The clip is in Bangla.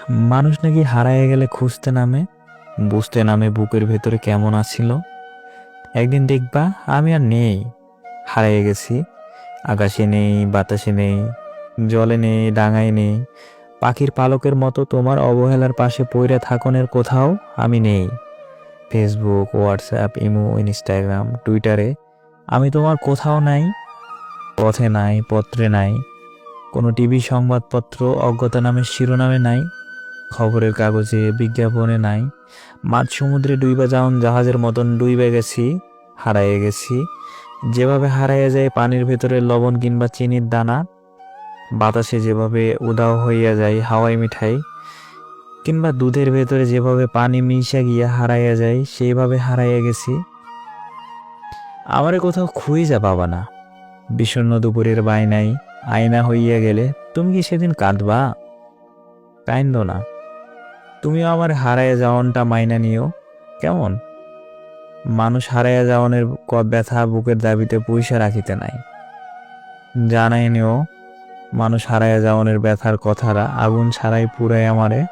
মানুষ নাকি হারায় গেলে খুঁজতে নামে, বুঝতে নামে বুকের ভেতরে কেমন আছিল। একদিন দেখবা আমি আর নেই, হারিয়ে গেছি। আকাশে নেই, বাতাসে নেই, জলে নেই, ডাঙায় নেই। পাখির পালকের মতো তোমার অবহেলার পাশে পইড়া থাকনের কোথাও আমি নেই। ফেসবুক, হোয়াটসঅ্যাপ, ইমো, ইনস্টাগ্রাম, টুইটারে আমি তোমার কোথাও নাই। পথে নাই, পত্রে নাই, কোনো টিভি সংবাদপত্র অজ্ঞতা নামের শিরোনামে নাই, খবরের কাগজে, বিজ্ঞাপনে নাই। মাঝ সমুদ্রে ডুইবা যাওন জাহাজের মতন ডুইবে গেছি, হারাইয়ে গেছি। যেভাবে হারাইয়া যায় পানির ভেতরে লবণ কিংবা চিনির দানা, বাতাসে যেভাবে উধাও হইয়া যায় হাওয়াই মিঠাই, কিংবা দুধের ভেতরে যেভাবে পানি মিশা গিয়া হারাইয়া যায়, সেইভাবে হারাইয়া গেছি। আমারে কোথাও খুঁজা পাবা না। বিষণ্ণ দুপুরের বায়নাই আয়না হইয়া গেলে তুমি কি সেদিন কাঁদবা? কাইন্দো না। তুমিও আমার হারাইয়া যাওয়ানটা মাইনা নিও, কেমন? মানুষ হারাইয়া যাওয়ানের ব্যথা বুকের দাবিতে পয়সা রাখিতে নাই। জানাই নিও, মানুষ হারাইয়া যাওয়ানের ব্যথার কথাটা আগুন ছাড়াই পুরাই আমারে।